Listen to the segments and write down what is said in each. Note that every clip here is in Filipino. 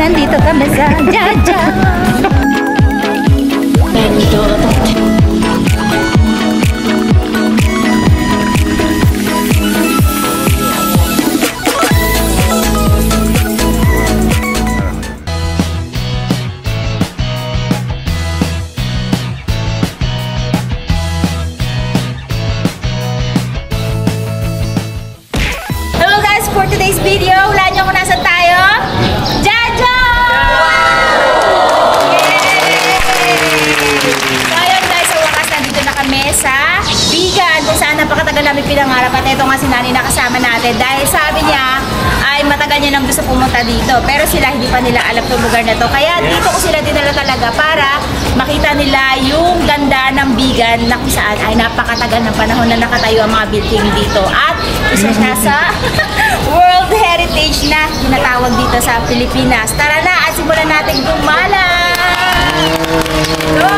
nandito kami sa Jaja. For today's video, wala niyo kung nasan tayo? Jaja! Yay! So ayun guys, sa wakas nandito na kami sa Bigan, kung saan napakatagal namin pinangarap at ito nga si Nani nakasama natin dahil sabi niya ay matagal niya nang gusto pumunta dito pero sila hindi pa nila alam itong lugar na to, kaya dito ko sila dinala talaga para makita nila yung ganda ng Bigan na kung saan ay napakatagal ng panahon na nakatayo ang mga building dito at isa siya sa World Heritage na tinatawag dito sa Pilipinas. Tara na at simulan natin gumala! Go!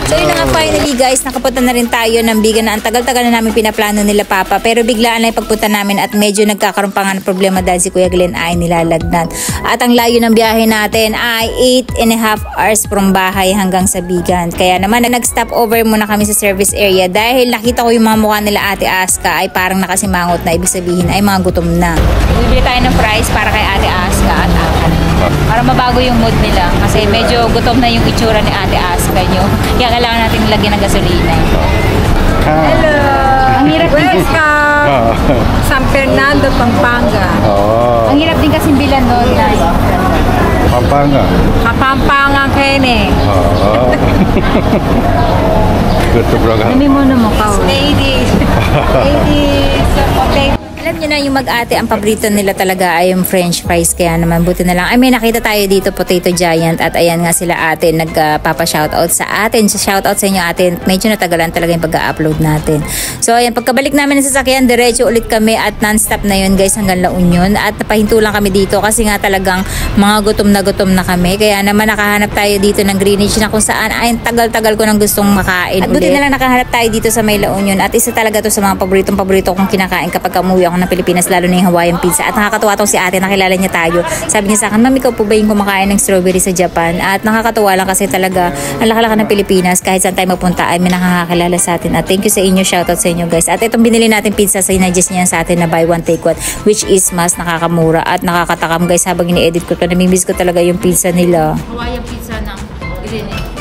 So yun na nga, finally guys, nakapunta na rin tayo ng Bigan na ang tagal-tagal na namin pinaplano nila Papa, pero biglaan lang yung pagpunta namin at medyo nagkakaroon pa nga ng problema dahil si Kuya Glenn ay nilalagnat. At ang layo ng biyahe natin ay 8.5 hours from bahay hanggang sa Bigan. Kaya naman nag-stop over muna kami sa service area dahil nakita ko yung mga mukha nila Ate Aska ay parang nakasimangot na, ibig sabihin ay mga gutom na. Bibili tayo ng price para kay Ate Aska at akin. Para mabago yung mood nila kasi medyo gutom na yung itsura ni Ate Aska nyo. Kaya kailangan natin lagyan ng gasolina. Hello! Ang hirap din. San Fernando, Pampanga. Ang hirap din kasi bilan doon. Pampanga. Pampanga, Kene. Gusto program. Ano mo na mo ka? Ladies. Ladies. Okay. Alam nyo na yung mag-ate, ang paborito nila talaga ay yung french fries. Kaya naman buti na lang. Ay may nakita tayo dito, Potato Giant. At ayan nga sila ate, nagpapa-shoutout sa atin. Shoutout sa inyo ate. Medyo natagalan talaga yung pag-upload natin. So ayan, pagkabalik namin ng sasakyan, diretso ulit kami at non-stop na yun guys hanggang La Union. At napahinto lang kami dito kasi nga talagang mga gutom na kami. Kaya naman nakahanap tayo dito ng Greenwich na kung saan ay tagal-tagal ko nang gustong makain at ulit. Buti na lang nakahanap tayo dito sa may La Union. At isa talaga to sa mga paborito kong kinakain kapag umuwi ako ng Pilipinas, lalo na yung Hawaiian pizza. At nakakatuwa tong si ate, nakilala niya tayo. Sabi niya sa akin, ma'am, ikaw po ba yung kumakain ng strawberry sa Japan? At nakakatuwa lang kasi talaga ang laki-laki ng Pilipinas, kahit saan tayo mapunta ay may nakakakilala sa atin. At thank you sa inyo, shoutout sa inyo guys. At itong binili natin pizza, sinadjust niya sa atin na buy one take one, which is mas nakakamura at nakakatakam guys. Habang ini-edit ko to, namimiss ko talaga yung pizza nila. Hawaiian pizza ng Greenwich.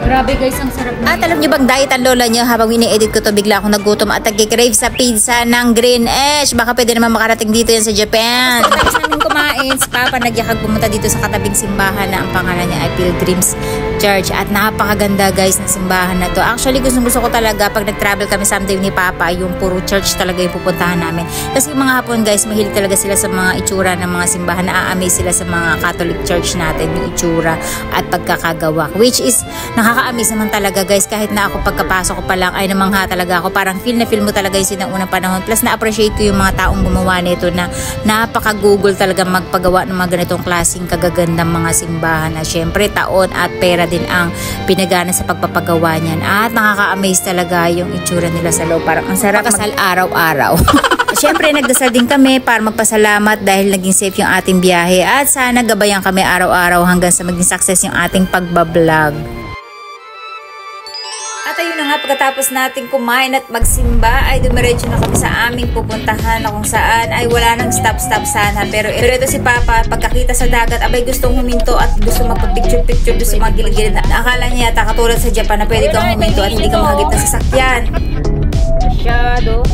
Grabe guys, ang sarap na. At alam nyo bang diet ang lola nyo, habang ini-edit ko to bigla akong nagutom at nag-crave sa pizza ng Greenwich. Baka pwede naman makarating dito yan sa Japan. So tapos namin kumain, si Papa nagyakag pumunta dito sa katabing simbahan na ang pangalan niya ay Pilgrims Church. At napakaganda guys ng simbahan na to. Actually gusto ko talaga pag nag-travel kami someday ni Papa, yung puro church talaga yung pupuntahan namin. Kasi yung mga Hapon guys, mahilig talaga sila sa mga itsura ng mga simbahan. Na-amaze sila sa mga Catholic Church natin, yung itsura at pagkakagawa. Which is nakaka-amaze naman talaga guys, kahit na ako pagkapasok ko pa lang ay namangha talaga ako, parang feel mo talaga yung sinang-unang panahon. Plus na-appreciate ko yung mga taong gumawa nito na napaka-google talaga magpagawa ng mga ganitong klaseng kagagandang mga simbahan na syempre taon at pera din ang pinagana sa pagpapagawa niyan. At nakaka-amaze talaga yung itsura nila sa loob, parang ang sarap magdasal araw-araw. Syempre nagdasal din kami para magpasalamat dahil naging safe yung ating biyahe at sana gabayan kami araw-araw hanggang sa maging success yung ating pagbablog. At ayun na nga, pagkatapos natin kumain at magsimba ay dumiretso na kami sa aming pupuntahan na kung saan ay wala nang stop sana. Pero ito si Papa, pagkakita sa dagat, abay gustong huminto at gusto magpa-picture doon sa mga gilid-gilid. Akala niya yata katulad sa Japan na pwede kang huminto at hindi ka mahagip ng sasakyan. Masyado.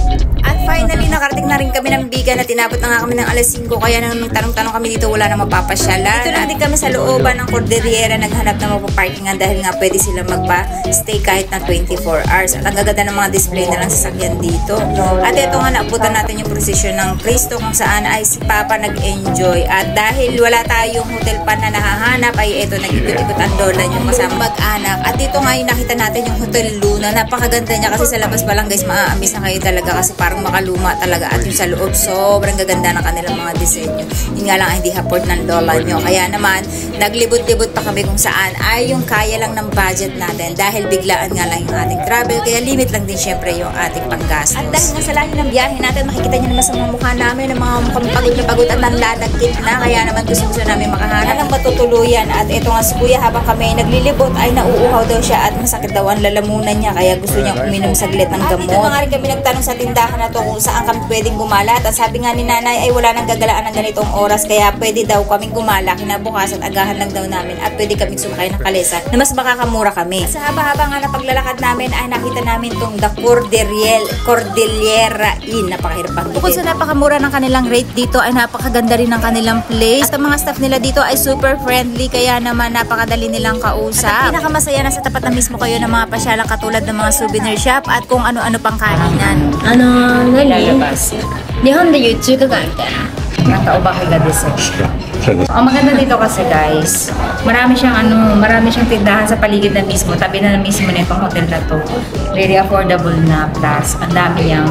At finally, nakarating na rin kami ng Bigan at tinapot na nga kami ng alas 5. Kaya nang tanong-tanong kami dito, wala na mapapasyalan. Dito lang din kami sa looban ng Cordillera, naghanap na mapaparkingan dahil nga pwede sila magpa-stay kahit na 24 hours. At ang gaganda ng mga display na lang sasakyan dito. At ito nga, naabutan natin yung prosesyon ng Cristo kung saan ay si Papa nag-enjoy. At dahil wala tayong hotel pa na nahahanap, ay ito, nag-ikot-ikot ang lola yung kasama mag-anak. At dito nga yung nakita natin yung Hotel Luna. Napakaganda niya kasi sa labas pa lang guys, maa-amaze na kayo talaga kasi parang napakaluma talaga. At yung sa loob, sobrang gaganda ng kanilang mga disenyo. Yun nga lang, hindi haport ng lola nyo. Kaya naman, naglibot-libot pa kami kung saan ay yung kaya lang ng budget natin. Dahil biglaan nga lang yung ating travel. Kaya limit lang din syempre yung ating panggastos. At dahil nga sa lahi ng biyahe natin, makikita nyo naman sa mga mukha namin ng mga mukhang pagod na pagod at nanlalagkit na. Kaya naman gusto namin makahanap ng matutuluyan. At ito nga si Kuya, habang kami naglilibot ay nauuhaw daw siya at masakit daw ang lalamunan niya. Kaya gusto niyang uminom saglit ng gamot. At ito nga rin kami nagtanong sa tindahan na to kung saan kami pwedeng gumala. At sabi nga ni nanay ay wala nang gagalaan ng ganitong oras. Kaya pwede daw kaming gumala kinabukasan, agahan lang daw namin. At pwede kaming sumakay ng kalesa na mas makakamura kami. Sa haba-haba nga na paglalakad namin ay nakita namin tong The Cordillera Inn. Napakahirap pang bukod sa napakamura ng kanilang rate dito ay napakaganda rin ng kanilang place. At ang mga staff nila dito ay super friendly. Kaya naman napakadali nilang kausap. At pinakamasaya na sa tapat na mismo kayo ng mga pasyalang katulad ng mga souvenir shop at kung ano-ano pang kainan. 日本でいう中華街みたいな。 Nakaubahiga dessert. Ang maganda dito kasi guys, marami siyang tindahan sa paligid na mismo, tabi na mismo na itong hotel na to. Very affordable na, plus ang dami niyang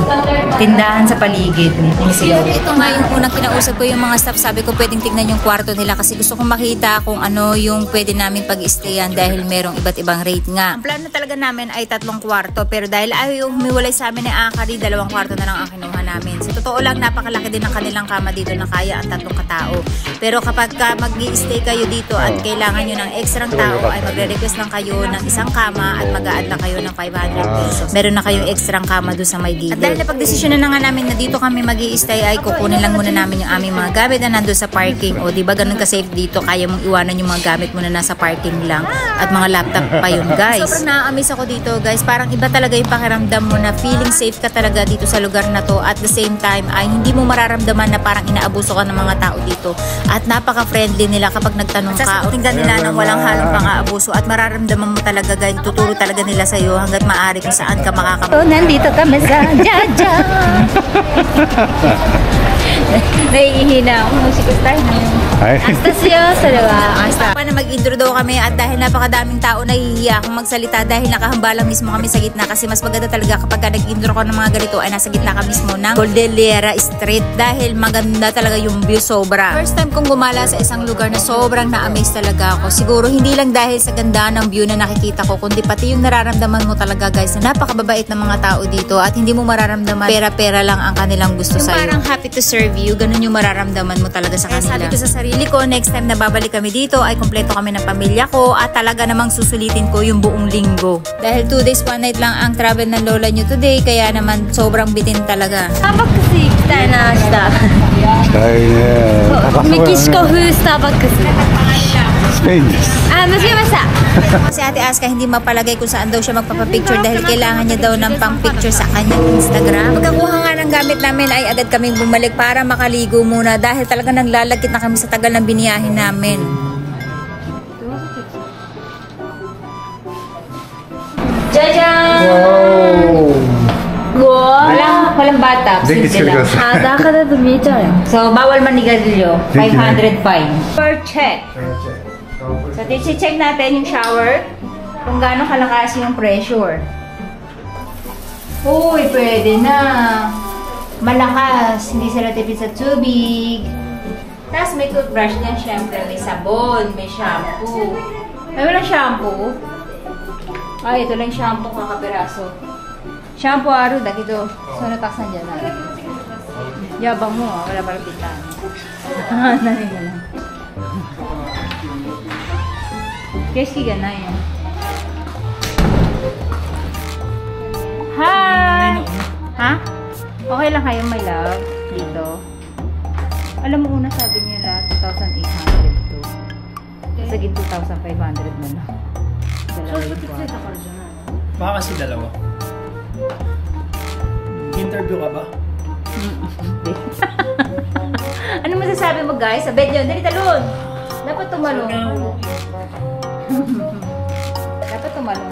tindahan sa paligid. Ito nga yung unang kinausap ko yung mga staff, sabi ko pwedeng tignan yung kwarto nila kasi gusto kong makita kung ano yung pwede namin pag-stayan dahil merong iba't ibang rate nga. Ang plano talaga namin ay 3 kwarto, pero dahil ayaw humiwalay sa amin ni Akari, 2 kwarto na lang ang kinuha namin. Sa totoo lang, napakalaki din ang kanilang kama dito na kaya ang 3 katao. Pero kapag mag-i-stay kayo dito at kailangan nyo ng extra tao, ay magre-request lang kayo ng isang kama at mag-a-add lang kayo ng 500 pesos. Meron na kayong extra kama doon sa may gilid. At dahil napag-desisyonan na nga namin na dito kami mag-i-stay, ay kukunin lang muna namin yung aming mga gamit na nandun sa parking. O diba ganun ka-safe dito, kaya mong iwanan yung mga gamit mo na nasa parking lang. At mga laptop pa yun guys. Sobrang na-amaze ako dito guys. Parang iba talaga yung pakiramdam mo na feeling safe ka talaga dito sa lugar na to. At the same time ay hindi mo mararamdaman na parang inaabuso ka ng mga tao dito. At napaka-friendly nila kapag nagtanong ka o tingnan nila ng walang halong pang-aabuso at mararamdaman mo talaga guys, tuturo talaga nila sa'yo hanggat maaari kung saan ka makakapunta. Nandito kami sa Jaja! Naiihina ako. Musikustahin mo yung Asta siya, sarawa. Asta. Paano mag-intro daw kami at dahil napakadaming tao nahihiya akong magsalita dahil nakahambalang mismo kami sa gitna kasi mas maganda talaga kapag nag-intro ko ng mga ganito ay nasa gitna ka mismo ng Cordillera Street dahil maganda talaga yung view sobra. First time kong gumala sa isang lugar na sobrang na-amaze talaga ako. Siguro hindi lang dahil sa ganda ng view na nakikita ko kundi pati yung nararamdaman mo talaga guys na napakababait ng mga tao dito at hindi mo mararamdaman pera-pera lang ang kanilang gusto sa'yo. Yung parang happy to serve you, ganun yung mararamdaman mo talaga sa kanila. Sabi ko sa sarili ko, next time na babalik kami dito ay kumpleto kami ng pamilya ko at talaga namang susulitin ko yung buong linggo. Dahil 2 days, 1 night lang ang travel ng lola nyo today, kaya naman sobrang bitin talaga. Starbucks 行きたいな、明日。メキシコ風スターバックス。Spainです。 Ah, mas si Ate Aska hindi mapalagay kung saan daw siya magpapapicture dahil kailangan niya daw ng pang-picture sa kanyang Instagram. Pagkakuha nga ng gamit namin ay agad kaming bumalik para makaligo muna dahil talaga naglalagkit na kami sa tagal ng biniyahin namin. Jajan! Wow! Walang bata. So, bawal manigarilyo. 500 fine. Per check. So, check natin yung shower. Kung gaano kalakas yung pressure. Uy, pwede na. Malakas. Hindi sila tipid sa tubig. Tapos may toothbrush din, syempre. May sabon, may shampoo. May walang shampoo. Ay, ito lang shampoo kakapiraso. Shampoo aru, dagito. So, nataksan dyan na. Yabang mo, wala pala pintaan. Nani ka lang. Keshi ga nai yan. Hi! Ha? Okay lang kayo, my love? Dito. Alam mo una sabi niya 2,800 to. Saging 2,500 mo na. Baka kasi dalawa. Interview ka ba? Ano masasabi mo guys? Sa bed yun. Dali talon! Dapat tumalong. Dapat tumalong.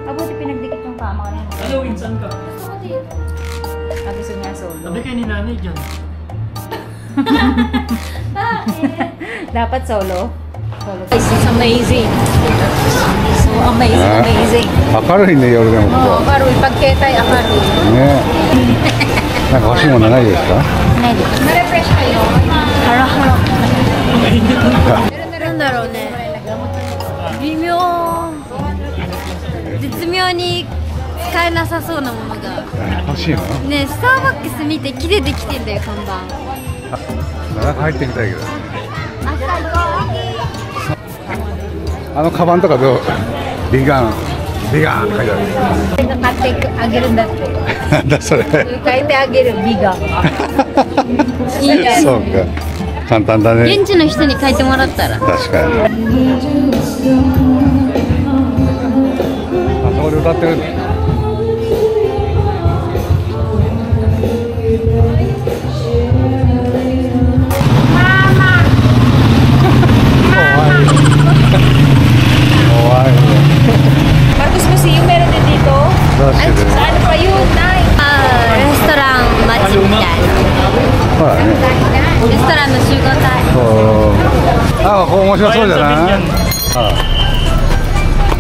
Abuti pinagdikit yung kama kanina. Ano, Winsan ka? Gusto niya solo. Sabi kayo ni nanay dyan. Dapat solo? This is amazing. So amazing, Ah. amazing. 明るいね、夜でもここ。 Oh, baru pagketay akari. ね。なんか欲しいものないですか？ Na-refresh kayo. なんだろうね。微妙。絶妙に使えなさそうなものが。欲しいの？ね、スターバックス見て木でできてんだよ、看板。中入ってみたいけど。あのカバンとかどう？ビガンって書いてある。 買ってあげるんだって。なんだそれ。変えてあげるビガン。いいね。そうか。簡単だね。現地の人に書いてもらったら。確かに。あそこで歌ってるんだ。Marcos Museum, meron din dito. Ay, saan pa yun, Nay? レストラン街みたいな。ほらね。レストランの集合体。あ、ここ面白そうじゃない？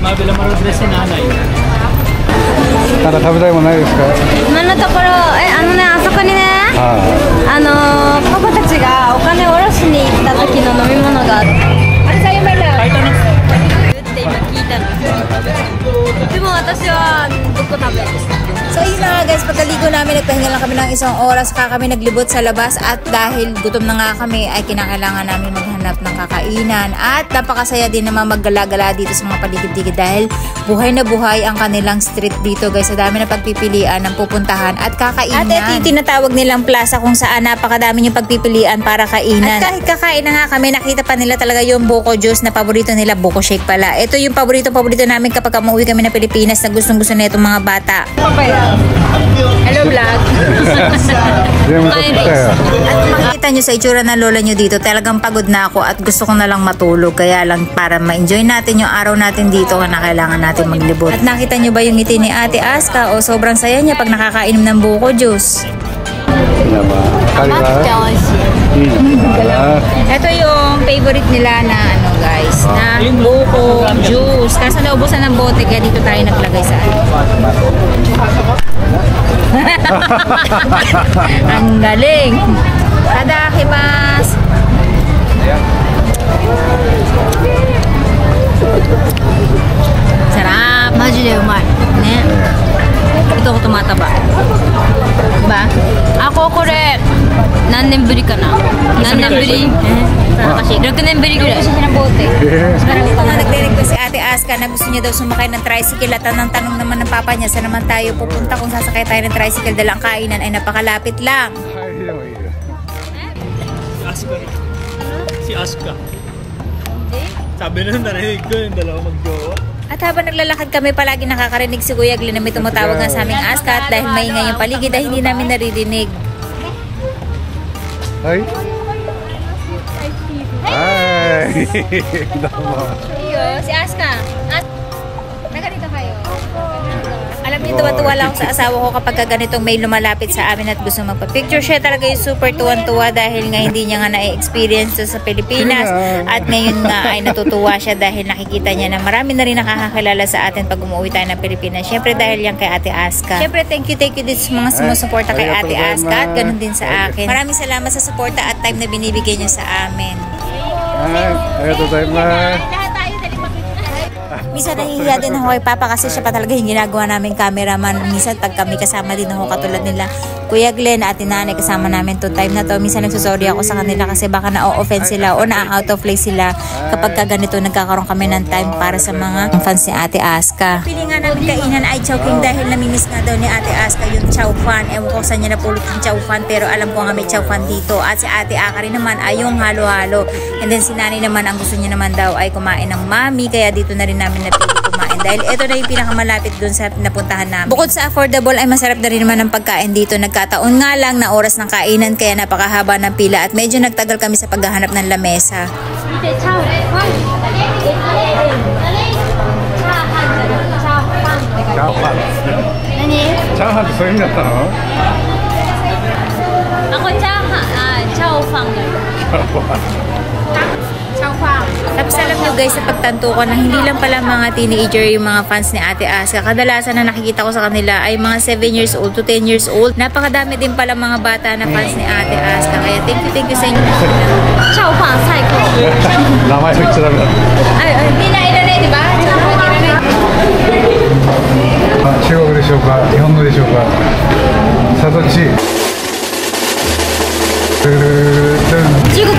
Mabila marudres si nanay. なんか食べたいものないですか？今のところ、あそこにね、あパパたちがお金を下ろしに行った時の飲み物があって。Ano sa'yo, my love? って今聞いたの。でも私はどこ食べる？ So yun na nga guys, pagkaligo namin, nagpahinga lang kami ng isang oras, saka kami naglibot sa labas at dahil gutom na nga kami ay kinakailangan namin maghanap ng kakainan at napakasaya din naman maggala-gala dito sa mga paligid-ligid dahil buhay na buhay ang kanilang street dito guys. Sa dami na pagpipilian ng pupuntahan at kakainan. At ito yung tinatawag nilang plaza kung saan napakadami yung pagpipilian para kainan. At kahit kakain na nga kami, nakita pa nila talaga yung buko juice na paborito nila, buko shake pala. Ito yung paborito namin kapag umuwi kami na Pilipinas na gustong-gusto na itong mga bata. Hello vlog. At makikita nyo sa itsura ng lola nyo dito, talagang pagod na ako at gusto ko na lang matulog. Kaya lang para ma-enjoy natin yung araw natin dito, na kailangan natin maglibot. At nakita nyo ba yung ngiti ni Ate Aska? O sobrang saya niya pag nakakainom ng buko juice. Ito yung favorite nila na ano guys, na buko juice. Kaso naubusan ng bote kaya dito tayo naglagay sa ano. Ang galing. Tadakimasu. Sarap. Maji de umai. Ne? Ito ako tumataba. Diba? Ako kore, 何年ぶりかな？何年ぶり？ 6年ぶりぐらい。 Siya ng bote. Marami pa nga nagre-request si Ate Aska na gusto niya daw sumakay ng tricycle at ang tanong naman ng papa niya saan naman tayo pupunta kung sasakay tayo ng tricycle dahil ang kainan ay napakalapit lang. Asuka. Si Asuka. Sabi na narinig ko yung dalawa mag-jowa. At habang naglalakad kami, palagi nakakarinig si Kuya Glenn na may tumatawag nga sa aming Aska at dahil maingay yung paligid ay hindi namin naririnig. Hi. Hi. Si Aska. Naganito kayo. Alam niyo, tuwa-tuwa lang ako sa asawa ko kapag ganitong may lumalapit sa amin at gusto magpa-picture. Siya talaga yung super tuwan-tuwa dahil nga hindi niya nga na-experience to sa Pilipinas. At ngayon nga ay natutuwa siya dahil nakikita niya na marami na rin nakakakilala sa atin pag umuwi tayo ng Pilipinas. Siyempre dahil yan kay Ate Aska. Siyempre thank you din sa mga sumusuporta kay Ate Aska at ganun din sa akin. Maraming salamat sa suporta at time na binibigay niyo sa amin. Arigatou gozaimasu. Minsan nahihiya din ako kay Papa kasi siya pa talaga yung ginagawa namin cameraman. Minsan pag kami kasama din ako katulad nila Kuya Glenn at Nanay kasama namin to time na to. Minsan nagsusorry ako sa kanila kasi baka na-offend sila o na-out of place sila kapag ganito nagkakaroon kami ng time para sa mga fans ni Ate Aska. Pili nga namin kainan ay chowking dahil namimiss nga daw ni Ate Aska yung chow fan. Ewan ko saan niya napulot yung chow fan pero alam ko nga may chow fan dito. At si Ate Aka rin naman ay yung halo-halo. And then si Nanay naman ang gusto niya naman daw ay kumain ng mami kaya dito na rin namin napili kumain dahil ito na yung pinakamalapit dun sa napuntahan namin. Bukod sa affordable ay masarap na rin naman ang pagkain dito. Nagkataon nga lang na oras ng kainan kaya napakahaba ng pila at medyo nagtagal kami sa paghahanap ng lamesa. Chowpan. Nani? Chowpan ってそういう意味だったの？ Ako chow fan. Chowpan. Chow fan. Tapos alam nyo guys, sa pagtanto ko na hindi lang pala mga teenager yung mga fans ni Ate Aska. Kadalasan na nakikita ko sa kanila ay mga 7 years old to 10 years old. Napakadami din pala mga bata na fans ni Ate Aska. Kaya thank you sa inyo. Ciao, fan, psycho. 名前言っちゃダメだ。 Ay, hindi na inanay, di ba? Hindi na 中国でしょうか、日本語でしょうか。さとち。中国。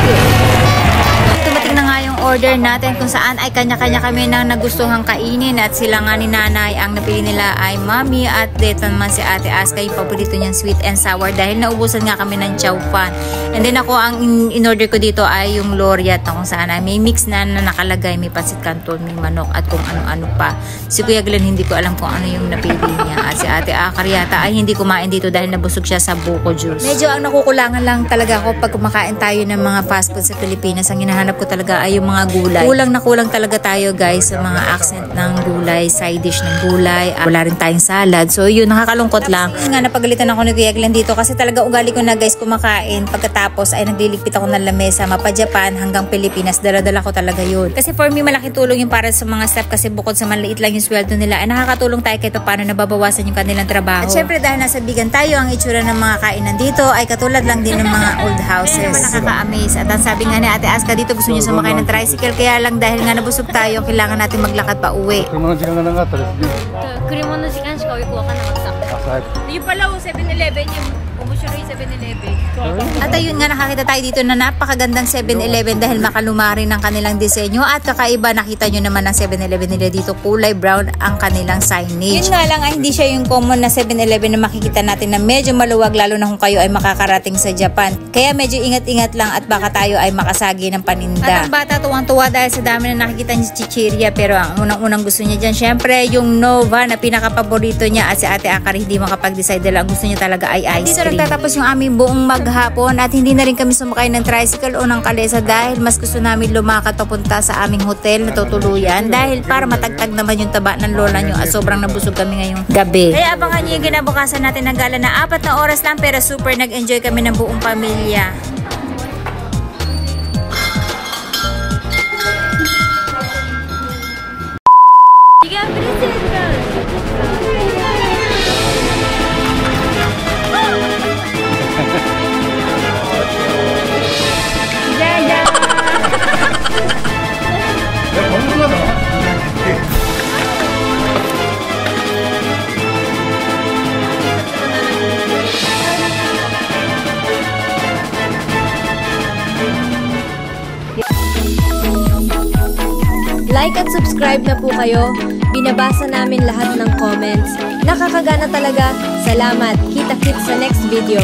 Dumating na nga yung order natin kung saan ay kanya-kanya kami nang nagustuhang kainin at sila nga ni nanay ang napili nila ay mami at dito naman si Ate Aska yung paborito niyang sweet and sour dahil naubusan nga kami ng chow fan. And then ako ang in-order ko dito ay yung Laureate na kung saan ay may mix na nakalagay, may pancit canton, may manok at kung ano-ano pa. Si Kuya Glenn hindi ko alam kung ano yung napili niya at si Ate Akaryata ay hindi kumain dito dahil nabusog siya sa buko juice. Medyo ang nakukulangan lang talaga ako pag kumakain tayo ng mga fast food sa Pilipinas. Ang hinahanap ko talaga ay yung mga gulay. Kulang na kulang talaga tayo guys sa mga accent ng gulay, side dish ng gulay. Wala rin tayong salad. So yun, nakakalungkot lang. Nga napagalitan ako ni Kuya Glenn dito kasi talaga ugali ko na guys kumakain. Pagkatapos ay nagliligpit ako ng lamesa mapa Japan hanggang Pilipinas. Dala-dala ko talaga yun. Kasi for me malaking tulong yung para sa mga staff kasi bukod sa maliit lang yung sweldo nila ay nakakatulong tayo kahit paano nababawasan yung kanilang trabaho. At syempre dahil nasa bigan tayo, ang itsura ng mga kainan dito ay katulad lang din ng mga old houses. Nakaka-amaze. At ang sabi nga ni Ate Aska dito gusto niyo sumakay ng tricycle kaya lang dahil nga nabusog tayo kailangan natin maglakad pa uwi. 車の時間が長かったですね。車の時間しかよくわかんなかった。 朝早く。 Yung pala, 7-Eleven yung umusuro yung 7-Eleven. At ayun nga, nakakita tayo dito na napakagandang 7-Eleven dahil makaluma rin ang kanilang disenyo at kakaiba, nakita nyo naman ang 7-Eleven nila dito, kulay brown ang kanilang signage. Yun nga lang, hindi siya yung common na 7-Eleven na makikita natin na medyo maluwag lalo na kung kayo ay makakarating sa Japan. Kaya medyo ingat-ingat lang at baka tayo ay makasagi ng paninda. At ang bata tuwang-tuwa dahil sa dami na nakikita niya chichirya pero ang unang-unang gusto niya dyan, syempre yung Nova na pinaka-paborito niya at si Ate Akari hindi makapag-decide dahil ang gusto niya talaga ay ice cream. Dito nagtatapos yung aming buong maghapon at hindi na rin kami sumakay ng tricycle o ng kalesa dahil mas gusto namin lumakad papunta sa aming hotel na tutuluyan dahil para matagtag naman yung taba ng lola nyo at sobrang nabusog kami ngayong gabi. Kaya abangan nyo yung kinabukasan natin ng gala na 4 na oras lang pero super nag-enjoy kami ng buong pamilya. Like at subscribe na po kayo. Binabasa namin lahat ng comments. Nakakagana talaga. Salamat. Kita-kits sa next video.